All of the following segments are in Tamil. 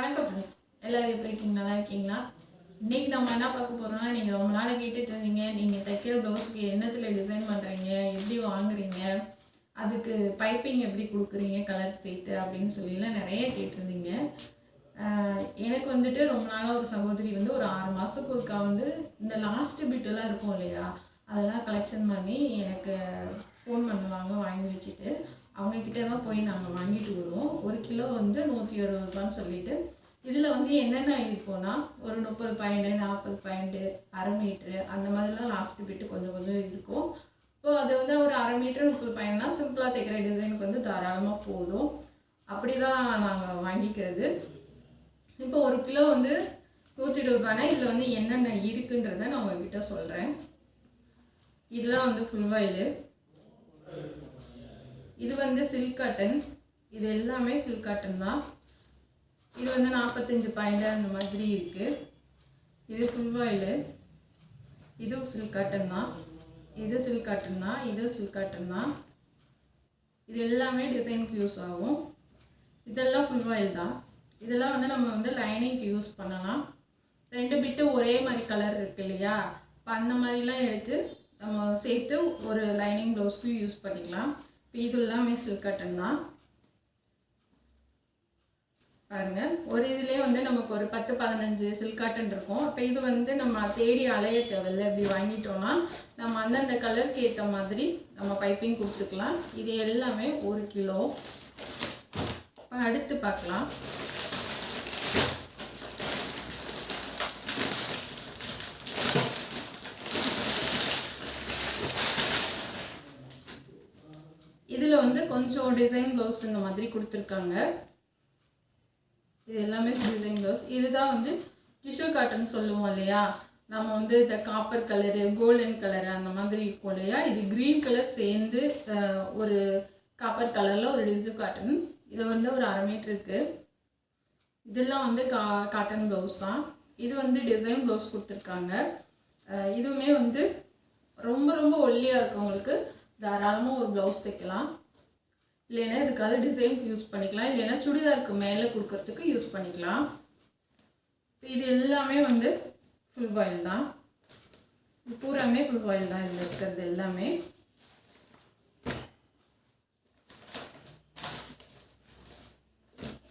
வணக்கம் ஃப்ரெண்ட்ஸ், எல்லோரும் எப்படி இருக்கீங்க? நல்லா இருக்கீங்களா? இன்றைக்கி நம்ம என்ன பார்க்க போகிறோம்னா, நீங்கள் ரொம்ப நாள் கேட்டுட்டு இருந்தீங்க, நீங்கள் தைக்கிற ப்ளவுஸுக்கு என்னத்தில் டிசைன் பண்ணுறீங்க, எப்படி வாங்குறீங்க, அதுக்கு பைப்பிங் எப்படி கொடுக்குறீங்க கலர் சேர்த்து அப்படின்னு சொல்லிலாம் நிறைய கேட்டிருந்தீங்க. எனக்கு வந்துட்டு ரொம்ப நாளாக ஒரு சகோதரி வந்து ஒரு 6 மாதத்துக்கு ஒருக்கா வந்து இந்த லாஸ்ட்டு பிட்டெல்லாம் இருக்கும் இல்லையா, அதெல்லாம் கலெக்ஷன் பண்ணி எனக்கு ஃபோன் பண்ணுவாங்க வாங்கி வச்சுட்டு. அவங்கக்கிட்ட தான் போய் நாங்கள் வாங்கிட்டு வருவோம். 1 கிலோ வந்து 120 ரூபான்னு சொல்லிட்டு. இதில் வந்து என்னென்ன இருக்கும்னா, ஒரு 30 பாயிண்ட்டு, 40 பாயிண்ட்டு, அரை மீட்ரு அந்த மாதிரிலாம் லாஸ்ட்டு பிட்டு கொஞ்சம் கொஞ்சம் இருக்கும். இப்போ அது வந்து ஒரு அரை மீட்ரு 30 பாயிண்ட்னா சிம்பிளாக தைக்கிற டிசைனுக்கு வந்து தாராளமாக போதும். அப்படி தான் நாங்கள் வாங்கிக்கிறது. இப்போ 1 கிலோ வந்து 120 ரூபானா இதில் வந்து என்னென்ன இருக்குன்றதை நான் உங்ககிட்ட சொல்கிறேன். இதெல்லாம் வந்து ஃபுல் வாயிலு, இது வந்து சில்க் காட்டன், இது எல்லாமே சில்க் காட்டன் தான். இது வந்து 45 பாயிண்ட் அந்த மாதிரி இருக்குது. இது ஃபுல் வாயிலு, இதுவும் சில்க் காட்டன் தான், இது சில்க் காட்டன் தான், இது சில்க் காட்டன் தான். இது எல்லாமே டிசைனுக்கு யூஸ் ஆகும். இதெல்லாம் ஃபுல் வாயில் தான். இதெல்லாம் வந்து நம்ம வந்து லைனிங்க்கு யூஸ் பண்ணலாம். 2 பிட்டு ஒரே மாதிரி கலர் இருக்கு இல்லையா, இப்போ அந்த மாதிரிலாம் எடுத்து நம்ம சேர்த்து ஒரு லைனிங் ப்ளவுஸ்க்கு யூஸ் பண்ணிக்கலாம். இப்போ இது எல்லாமே சில்க் காட்டன் தான். பாருங்கள், ஒரு இதுலேயே வந்து நமக்கு ஒரு 10-15 சில்க் காட்டன் இருக்கும். இப்போ இது வந்து நம்ம தேடி அலைய தேவையில்லை. இப்படி வாங்கிட்டோம்னா நம்ம அந்தந்த கலருக்கு ஏற்ற மாதிரி நம்ம பைப்பிங் கொடுத்துக்கலாம். இது எல்லாமே 1 கிலோ. அடுத்து பார்க்கலாம். இதில் வந்து கொஞ்சம் டிசைன் ப்ளவுஸ் இந்த மாதிரி கொடுத்துருக்காங்க. இது எல்லாமே டிசைன் ப்ளவுஸ். இதுதான் வந்து டிஷ்யூ காட்டன் சொல்லுவோம் இல்லையா, நம்ம வந்து இந்த காப்பர் கலரு, கோல்டன் கலரு அந்த மாதிரி இருக்கும் இல்லையா, இது க்ரீன் கலர் சேர்ந்து ஒரு காப்பர் கலரில் ஒரு டிஷ்யூ காட்டன். இது வந்து ஒரு அரை மீட்டர் இருக்குது. இதெல்லாம் வந்து காட்டன் ப்ளவுஸ் தான். இது வந்து டிசைன் ப்ளவுஸ் கொடுத்துருக்காங்க. இதுவுமே வந்து ரொம்ப ரொம்ப ஒல்லியாக இருக்கவங்களுக்கு தாராளமாக ஒரு ப்ளவுஸ் தைக்கலாம். இல்லைன்னா இதுக்காக டிசைனுக்கு யூஸ் பண்ணிக்கலாம், இல்லைன்னா சுடிதாருக்கு மேலே கொடுக்கறதுக்கு யூஸ் பண்ணிக்கலாம். இது எல்லாமே வந்து ஃபுல் வாயில் தான். பூராமே ஃபுல் வாயில் தான் இதில் இருக்கிறது எல்லாமே.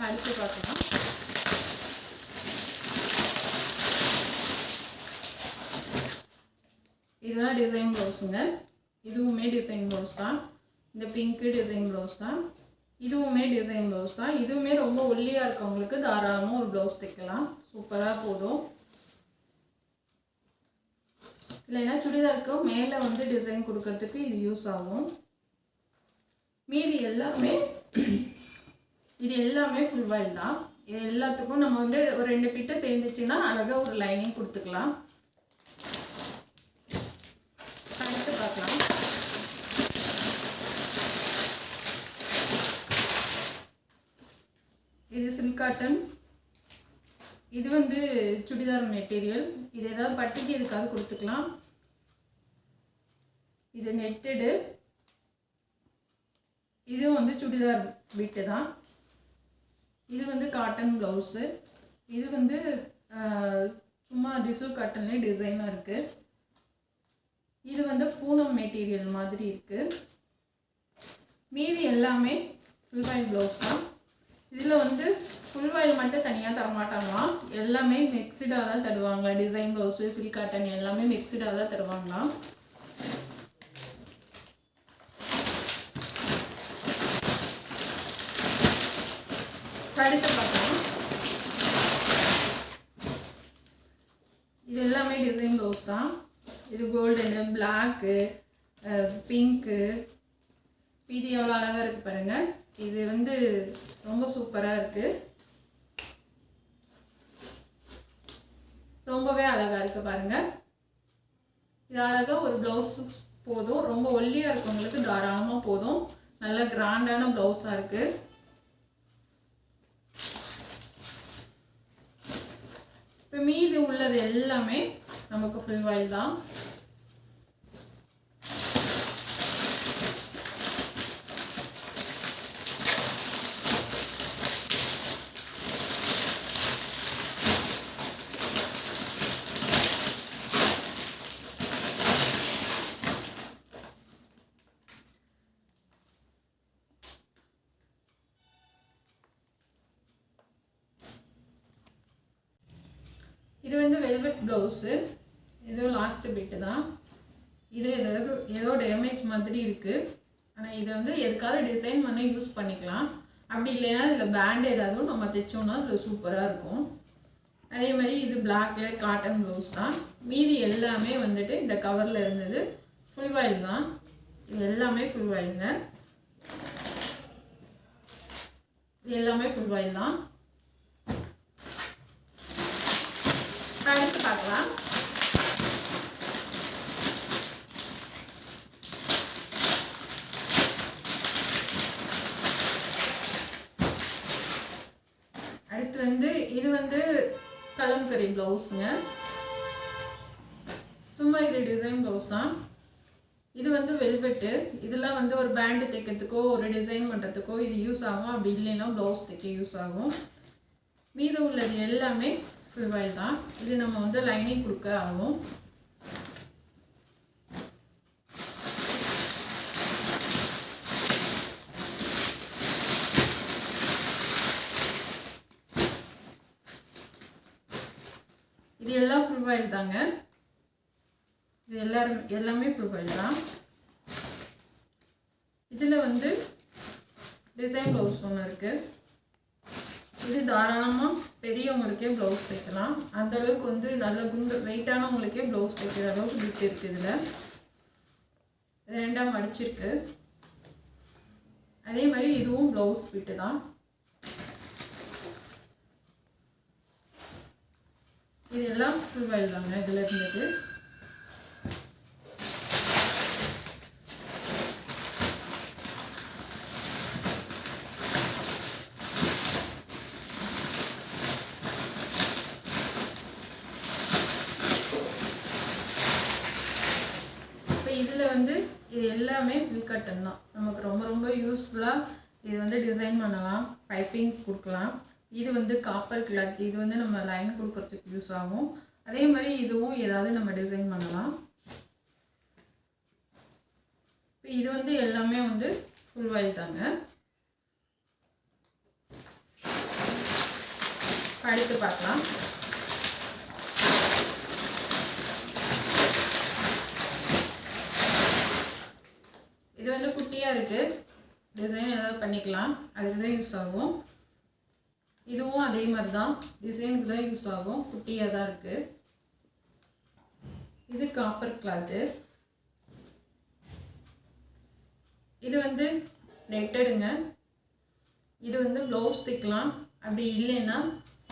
அடுத்து பார்க்கலாம். இதுதான் டிசைன் ப்ளவுஸுங்க. இதுவுமே டிசைன் ப்ளவுஸ் தான். இந்த பிங்க்கு டிசைன் ப்ளவுஸ் தான். இதுவுமே டிசைன் ப்ளவுஸ் தான். இதுவுமே ரொம்ப ஒல்லியாக இருக்கவங்களுக்கு தாராளமாக ஒரு ப்ளவுஸ் தைக்கலாம், சூப்பராக போதும். இல்லைன்னா சுடிதாருக்கு மேலே வந்து டிசைன் கொடுக்கறதுக்கு இது யூஸ் ஆகும். மீதி எல்லாமே இது எல்லாமே ஃபுல் வாயில் தான். இது எல்லாத்துக்கும் நம்ம வந்து ஒரு 2 பிட்டை சேர்ந்துச்சுன்னா அழகாக ஒரு லைனிங் கொடுத்துக்கலாம். அடுத்து பார்க்கலாம். இது சில்க் காட்டன். இது வந்து சுடிதார் மெட்டீரியல். இது ஏதாவது பட்டிக்கு இதுக்காக கொடுத்துக்கலாம். இது நெட்டடு. இது வந்து சுடிதார் பிட்டு தான். இது வந்து காட்டன் ப்ளவுஸு. இது வந்து சும்மா டிஷ்யூ காட்டன்லேயே டிசைனாக இருக்குது. இது வந்து பூனம் மெட்டீரியல் மாதிரி இருக்குது. மீதி எல்லாமே ஃபுல் வாயில் ப்ளவுஸ் தான். இதில் வந்து ஃபுல் வாயில் மட்டும் தனியாக தரமாட்டாங்களாம், எல்லாமே மிக்சடாக தான் தருவாங்களா. டிசைன் ப்ளவுஸு, சில்க் காட்டன் எல்லாமே மிக்சடாக தான் தருவாங்களாம். அடுத்து பார்க்கலாம். இது எல்லாமே டிசைன் ப்ளவுஸ் தான். இது கோல்டனு, பிளாக்கு, பிங்க்கு. இது எவ்வளோ அழகாக இருக்குது பாருங்கள். இது வந்து ரொம்ப சூப்பராக இருக்குது, ரொம்பவே அழகாக இருக்குது பாருங்கள். இது அழகாக ஒரு ப்ளவுஸ் போதும். ரொம்ப ஒல்லியாக இருக்கவங்களுக்கு தாராளமாக போதும். நல்ல கிராண்டான ப்ளவுஸாக இருக்குது. இப்போ மீதி உள்ளது எல்லாமே நமக்கு ஃபுல் வாயில் தான். இது வந்து வெல்வெட் ப்ளவுஸு. இது லாஸ்ட் பிட்டு தான். இது ஏதோ டேமேஜ் மாதிரி இருக்குது. ஆனால் இதை வந்து எதுக்காவது டிசைன் பண்ண யூஸ் பண்ணிக்கலாம். அப்படி இல்லைன்னா இதில் பேண்ட் ஏதாவது நம்ம தைச்சோன்னா அதில் சூப்பராக இருக்கும். அதே மாதிரி இது பிளாக் கலர் காட்டன் ப்ளவுஸ் தான். மீதி எல்லாமே வந்துட்டு இந்த கவரில் இருந்தது ஃபுல் வாயில் தான். இது எல்லாமே ஃபுல் வாயிலுங்க. இது எல்லாமே ஃபுல் வாயில் தான். அடுத்து பார்க்கலாம். அடுத்து வந்து இது வந்து கலம்கரி ப்ளவுஸுங்க. சும்மா இது டிசைன் ப்ளவுஸ் தான். இது வந்து வெல்வெட்டு. இதெல்லாம் வந்து ஒரு பேண்டு தைக்கிறதுக்கோ ஒரு டிசைன் பண்ணுறதுக்கோ இது யூஸ் ஆகும். அப்படி இல்லைன்னா ப்ளவுஸ் தைக்க யூஸ் ஆகும். மீது உள்ளது எல்லாமே ஃபுல் வாயில் தான். இது நம்ம வந்து லைனிங் கொடுக்க ஆகும். இது எல்லாம் ஃபுல் வாயில் தாங்க. இது எல்லாமே ஃபுல் வாயில் தான். இதில் வந்து டிசைன் ப்ளவுஸ் ஒன்று இருக்குது. இது தாராளமாக பெரியவங்களுக்கே ப்ளவுஸ் தைக்கலாம். அந்தளவுக்கு வந்து நல்ல குண்டு வெயிட்டானவங்களுக்கே ப்ளவுஸ் தைக்கிற அளவுக்கு பிட் இருக்குது. இதில் ரெண்டாக மடிச்சிருக்கு. அதே மாதிரி இதுவும் ப்ளவுஸ் பிட்டு தான். இது எல்லாம் ஃபுல் வாயில் தாங்க. இதில் இருந்தது இப்போ இதில் வந்து இது எல்லாமே சில்க் காட்டன் தான். நமக்கு ரொம்ப ரொம்ப யூஸ்ஃபுல்லாக இது வந்து டிசைன் பண்ணலாம், பைப்பிங் கொடுக்கலாம். இது வந்து காப்பர் கிளாத். இது வந்து நம்ம லைன் கொடுக்கறதுக்கு யூஸ் ஆகும். அதே மாதிரி இதுவும் ஏதாவது நம்ம டிசைன் பண்ணலாம். இப்போ இது வந்து எல்லாமே வந்து ஃபுல் வாயில் தாங்க. அடுத்து பார்க்கலாம். இது வந்து குட்டியாக இருக்குது. டிசைன் ஏதாவது பண்ணிக்கலாம். அதுக்கு தான் யூஸ் ஆகும். இதுவும் அதே மாதிரி தான். டிசைனுக்கு தான் யூஸ் ஆகும். குட்டியாக தான் இருக்குது. இது காப்பர் கிளாத்து. இது வந்து நெட்டடுங்க. இது வந்து ப்ளவுஸ் தைக்கலாம். அப்படி இல்லைன்னா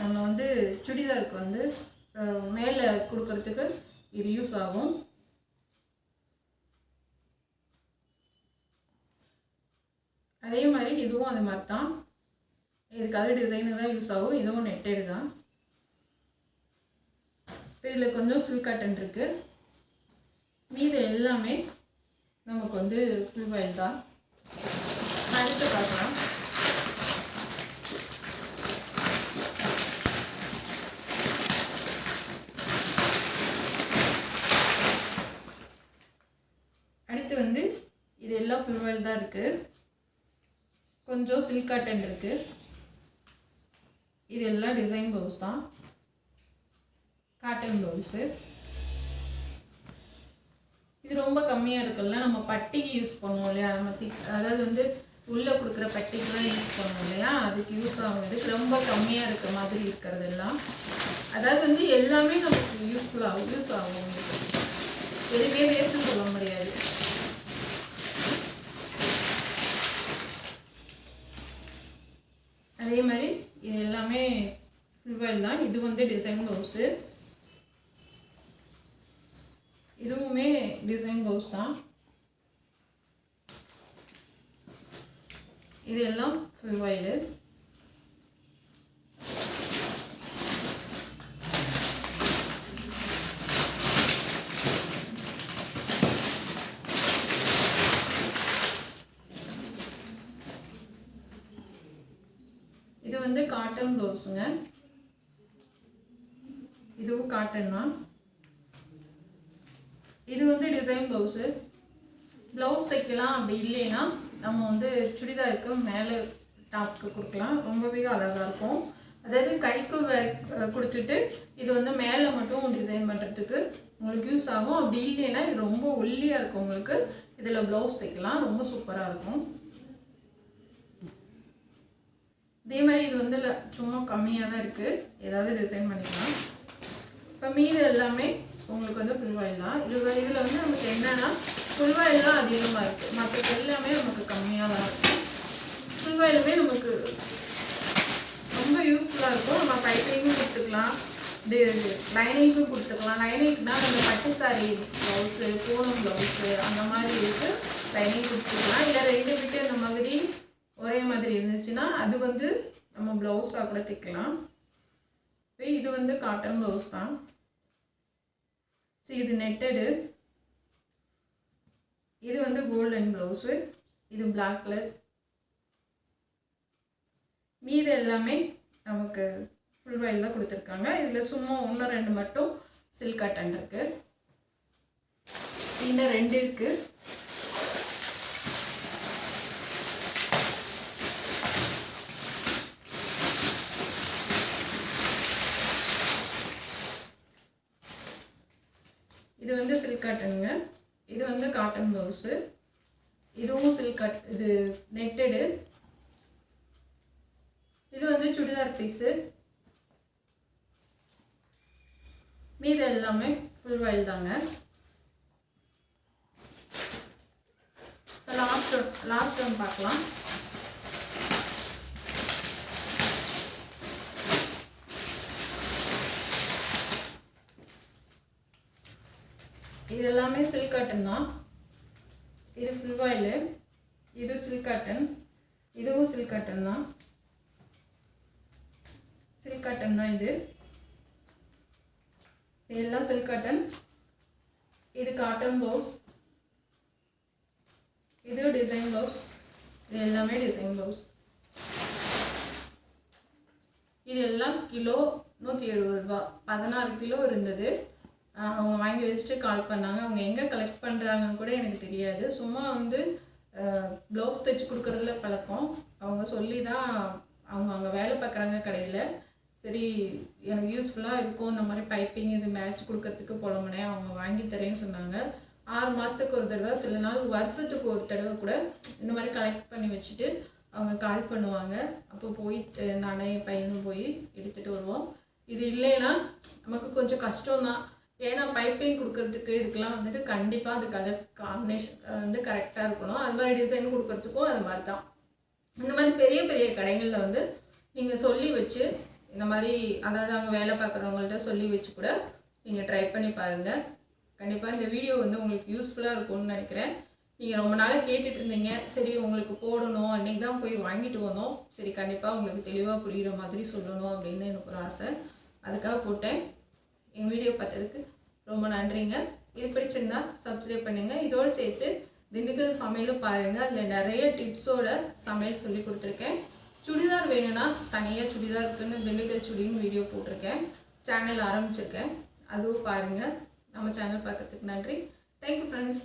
நம்ம வந்து சுடிதாருக்கு வந்து மேலே கொடுக்கறதுக்கு இது யூஸ் ஆகும். அதே மாதிரி இதுவும் அது மாதிரி தான். இதுக்காக டிசைனு தான் யூஸ் ஆகும். இதுவும் நெட்டடு தான். இப்போ இதில் கொஞ்சம் சில்க் காட்டன் இருக்குது. மீது எல்லாமே நமக்கு வந்து ஃபுல் வாயில் தான். அடுத்து பார்க்கலாம். அடுத்து வந்து இது எல்லாம் ஃபுல் வாயில் தான் இருக்குது. கொஞ்சம் சில்க் காட்டன் இருக்குது. இது எல்லாம் டிசைன் ப்ளவுஸ் தான். Cotton blouse. இது ரொம்ப கம்மியாக இருக்குல்ல. நம்ம பட்டிக்கு யூஸ் பண்ணுவோம் இல்லையா, நம்ம அதாவது வந்து உள்ளே கொடுக்குற பட்டிக்கெலாம் யூஸ் பண்ணுவோம் இல்லையா, அதுக்கு யூஸ் ஆகும். இதுக்கு ரொம்ப கம்மியாக இருக்க மாதிரி இருக்கிறதெல்லாம். அதாவது வந்து எல்லாமே நமக்கு யூஸ் ஆகும். எதுவுமே வேஸ்ட்டு சொல்ல முடியாது. அதே மாதிரி இது எல்லாமே ஃபுல் வாயில் தான். இது வந்து டிசைன் ப்ளவுஸு. இதுவுமே டிசைன் ப்ளவுஸ் தான். இது எல்லாம் ஃபுல் வாயில். இது வந்து காட்டன் ப்ளவுஸுங்க. இதுவும் காட்டன் தான். இது வந்து டிசைன் ப்ளவுஸு. ப்ளவுஸ் தைக்கலாம். அப்படி இல்லைன்னா நம்ம வந்து சுடிதாருக்கு மேலே டாப்க்கு கொடுக்கலாம். ரொம்பவே அழகாக இருக்கும். அதாவது கைக்கு கொடுத்துட்டு இது வந்து மேலே மட்டும் டிசைன் பண்ணுறதுக்கு உங்களுக்கு யூஸ் ஆகும். அப்படி இல்லைன்னா இது ரொம்ப ஒல்லியாக இருக்கும், உங்களுக்கு இதில் ப்ளவுஸ் தைக்கலாம், ரொம்ப சூப்பராக இருக்கும். இதே மாதிரி இது வந்து சும்மா கம்மியாக தான் இருக்குது, ஏதாவது டிசைன் பண்ணிக்கலாம். இப்போ மீது எல்லாமே உங்களுக்கு வந்து ஃபுல் வாயில் தான். இதில் வந்து நமக்கு என்னென்னா ஃபுல் வாயில் தான் அதிகமாக இருக்குது, மற்றது எல்லாமே நமக்கு கம்மியாக தான் இருக்கும். ஃபுல் வாயிலுமே நமக்கு ரொம்ப யூஸ்ஃபுல்லாக இருக்கும். நம்ம பைப்பிங்கும் கொடுத்துக்கலாம், லைனிங்கும் கொடுத்துக்கலாம். லைனிங்னா நம்ம பட்டு சாரி ப்ளவுஸு, பூனம் ப்ளவுஸு அந்த மாதிரி இருக்குது, லைனிங் கொடுத்துக்கலாம். இல்லை 2 பிட்டு அந்த மாதிரி ஒரே மாதிரி இருந்துச்சுன்னா அது வந்து நம்ம ப்ளவுஸாக கூட தைக்கலாம். இப்போ இது வந்து காட்டன் ப்ளவுஸ் தான். ஸோ இது நெட்டடு, இது வந்து கோல்டன் ப்ளவுஸு, இது பிளாக் கலர். மீது எல்லாமே நமக்கு ஃபுல் வாயில் தான் கொடுத்துருக்காங்க. இதில் சும்மா 1-2 மட்டும் சில்க் காட்டன் இருக்குது. இன்னும் 2 இருக்குது. இது வந்து சில்க் காட்டனுங்க. இது வந்து காட்டன் ப்ளவுஸு, இதுவும் சில்க் காட், இது நெட்டடு. இது வந்து சுடிதார் பீஸு. மீது எல்லாமே ஃபுல் வாயில் தாங்க. லாஸ்ட் ஒன் பார்க்கலாம். இது எல்லாமே சில்க் காட்டன் தான். இது ஃபுல் வாயில், இது சில்க் காட்டன், இதுவும் சில்க் காட்டன் தான். சில்க் காட்டன் தான் இது. இதெல்லாம் சில்க் காட்டன். இது காட்டன் ப்ளவுஸ், இது டிசைன் ப்ளவுஸ். இது எல்லாமே டிசைன் ப்ளவுஸ். இது எல்லாம் கிலோ 170 ரூபா. 16 கிலோ இருந்தது. அவங்க வாங்கி வச்சுட்டு கால் பண்ணாங்க. அவங்க எங்கே கலெக்ட் பண்ணுறாங்கன்னு கூட எனக்கு தெரியாது. சும்மா வந்து ப்ளவுஸ் தைச்சி கொடுக்குறதுல பழக்கம். அவங்க சொல்லி தான், அவங்க அங்கே வேலை பார்க்குறாங்க கடையில். சரி எனக்கு யூஸ்ஃபுல்லாக இருக்கும், இந்த மாதிரி பைப்பிங் இது மேட்ச் கொடுக்கறதுக்கு புலம்புனேன். அவங்க வாங்கி தரேன்னு சொன்னாங்க. 6 மாதத்துக்கு ஒரு தடவை, சில நாள் வருஷத்துக்கு ஒரு தடவை கூட இந்த மாதிரி கலெக்ட் பண்ணி வச்சுட்டு அவங்க கால் பண்ணுவாங்க. அப்போ போய் நானே பையனும் போய் எடுத்துகிட்டு வருவோம். இது இல்லைன்னா நமக்கு கொஞ்சம் கஷ்டம்தான். ஏன்னா பைப்பிங் கொடுக்கறதுக்கு இதுக்கெல்லாம் வந்துட்டு கண்டிப்பாக அது கலர் காம்பினேஷன் வந்து கரெக்டாக இருக்கணும். அது மாதிரி டிசைன் கொடுக்கறதுக்கும் அது மாதிரி தான். இந்த மாதிரி பெரிய பெரிய கடைகளில் வந்து நீங்கள் சொல்லி வச்சு இந்த மாதிரி, அதாவது அவங்க வேலை பார்க்குறவங்கள்ட்ட சொல்லி வச்சு கூட நீங்கள் ட்ரை பண்ணி பாருங்கள். கண்டிப்பாக இந்த வீடியோ வந்து உங்களுக்கு யூஸ்ஃபுல்லாக இருக்கும்னு நினைக்கிறேன். நீங்கள் ரொம்ப நாளாக கேட்டுட்டு இருந்தீங்க, சரி உங்களுக்கு போடணும், அன்றைக்கி தான் போய் வாங்கிட்டு வந்தோம், சரி கண்டிப்பாக உங்களுக்கு தெளிவாக புரிகிற மாதிரி சொல்லணும் அப்படின்னு எனக்கு ஒரு ஆசை. அதுக்காக போட்டேன். எங்கள் வீடியோ பார்த்ததுக்கு ரொம்ப நன்றிங்க. இது பிடிச்சிருந்தா சப்ஸ்கிரைப் பண்ணுங்கள். இதோடு சேர்த்து திண்டுக்கல் சமையலும் பாருங்கள். அதில் நிறைய டிப்ஸோட சமையல் சொல்லி கொடுத்துருக்கேன். சுடிதார் வேணும்னா தனியாக சுடிதாருக்குன்னு திண்டுக்கல் சுடின்னு வீடியோ போட்டிருக்கேன், சேனல் ஆரம்பிச்சிருக்கேன், அதுவும் பாருங்கள். நம்ம சேனல் பார்க்குறதுக்கு நன்றி. Thank you friends.